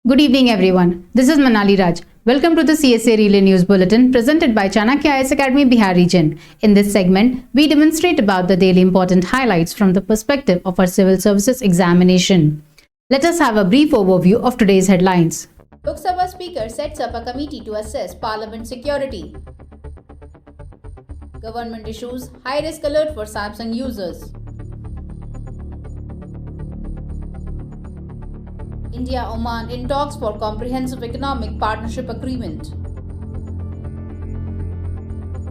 Good evening, everyone. This is Manali Raj. Welcome to the CSA Relay News Bulletin presented by Chanakya IAS Academy Bihar region. In this segment, we demonstrate about the daily important highlights from the perspective of our civil services examination. Let us have a brief overview of today's headlines. Lok Sabha Speaker sets up a committee to assess Parliament security. Government issues high-risk alert for Samsung users. India-Oman in talks for Comprehensive Economic Partnership Agreement.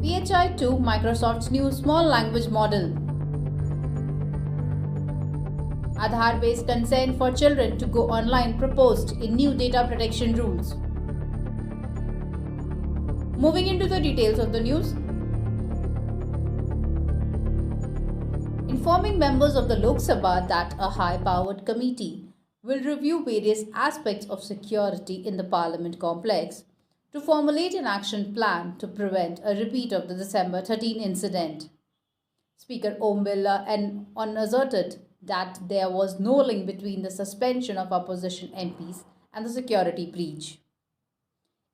PHI-2 Microsoft's new small language model. Aadhaar-based consent for children to go online proposed in new data protection rules. Moving into the details of the news. Informing members of the Lok Sabha that a high-powered committee will review various aspects of security in the Parliament complex to formulate an action plan to prevent a repeat of the December 13 incident. Speaker Om Birla asserted that there was no link between the suspension of opposition MPs and the security breach.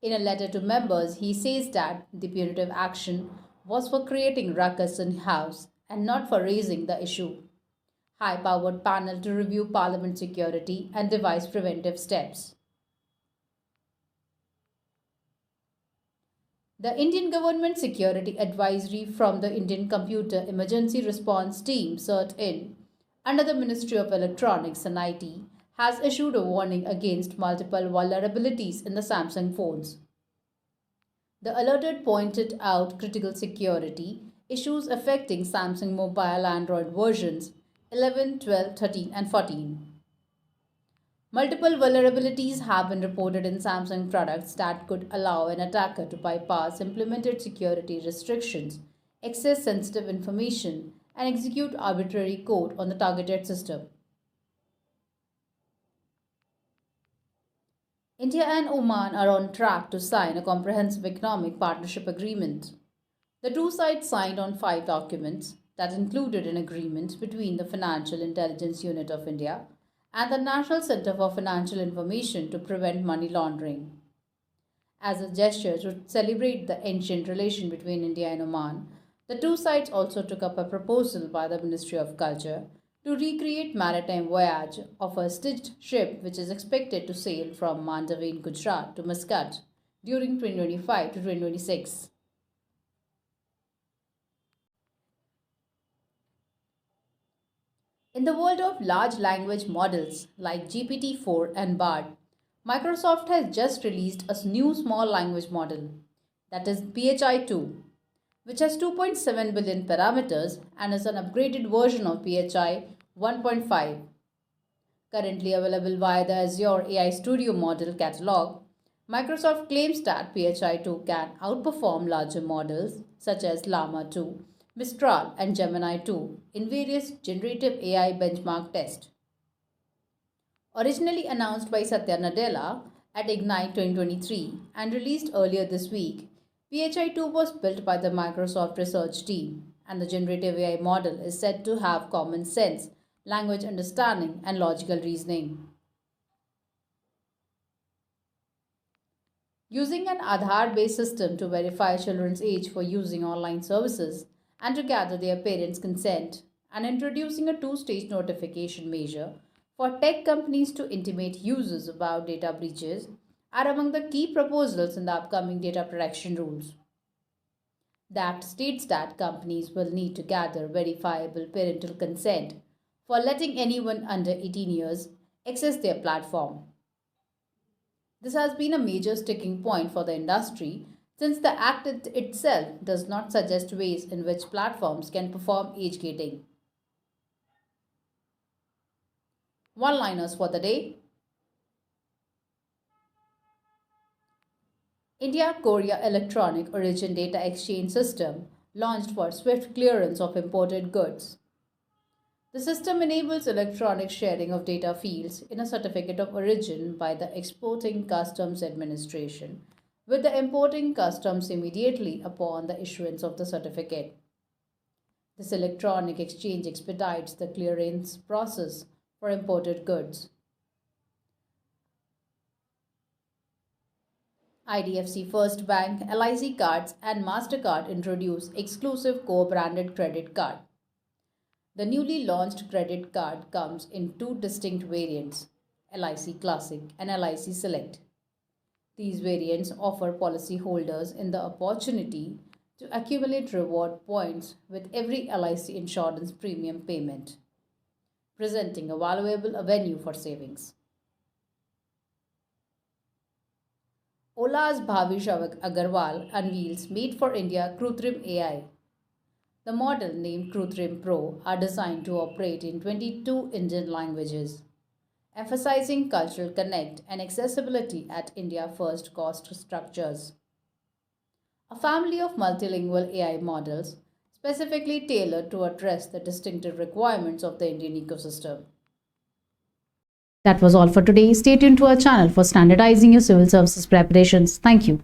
In a letter to members, he says that the punitive action was for creating ruckus in House and not for raising the issue. High-powered panel to review Parliament security and devise preventive steps. The Indian Government Security Advisory from the Indian Computer Emergency Response Team (CERT-IN) under the Ministry of Electronics and IT has issued a warning against multiple vulnerabilities in the Samsung phones. The alerted pointed out critical security issues affecting Samsung mobile Android versions 11, 12, 13 and 14. Multiple vulnerabilities have been reported in Samsung products that could allow an attacker to bypass implemented security restrictions, access sensitive information, and execute arbitrary code on the targeted system. India and Oman are on track to sign a comprehensive economic partnership agreement. The two sides signed on 5 documents that included an agreement between the Financial Intelligence Unit of India and the National Center for Financial Information to prevent money laundering. As a gesture to celebrate the ancient relation between India and Oman, the two sides also took up a proposal by the Ministry of Culture to recreate maritime voyage of a stitched ship which is expected to sail from Mandavi in Gujarat to Muscat during 2025 to 2026. In the world of large language models like GPT-4 and BARD, Microsoft has just released a new small language model, that is PHI-2, which has 2.7 billion parameters and is an upgraded version of PHI 1.5. Currently available via the Azure AI Studio model catalog, Microsoft claims that PHI-2 can outperform larger models such as Llama 2, Mistral and Gemini 2 in various generative AI benchmark tests. Originally announced by Satya Nadella at Ignite 2023 and released earlier this week, PHI-2 was built by the Microsoft research team, and the generative AI model is said to have common sense, language understanding, and logical reasoning. Using an Aadhaar-based system to verify children's age for using online services and to gather their parents' consent, and introducing a 2-stage notification measure for tech companies to intimate users about data breaches are among the key proposals in the upcoming data protection rules. The Act states that companies will need to gather verifiable parental consent for letting anyone under 18 years access their platform. This has been a major sticking point for the industry since the Act itself does not suggest ways in which platforms can perform age gating. One-liners for the day. India-Korea Electronic Origin Data Exchange System launched for swift clearance of imported goods. The system enables electronic sharing of data fields in a certificate of origin by the Exporting Customs Administration with the importing customs immediately upon the issuance of the certificate. This electronic exchange expedites the clearance process for imported goods. IDFC First Bank, LIC cards, and MasterCard introduce exclusive co-branded credit card. The newly launched credit card comes in two distinct variants, LIC Classic and LIC Select. These variants offer policyholders in the opportunity to accumulate reward points with every LIC insurance premium payment, presenting a valuable avenue for savings. Ola's Bhavish Agarwal unveils Made for India Krutrim AI. The model, named Krutrim Pro, are designed to operate in 22 Indian languages, emphasizing cultural connect and accessibility at India-first cost structures. A family of multilingual AI models specifically tailored to address the distinctive requirements of the Indian ecosystem. That was all for today. Stay tuned to our channel for standardizing your civil services preparations. Thank you.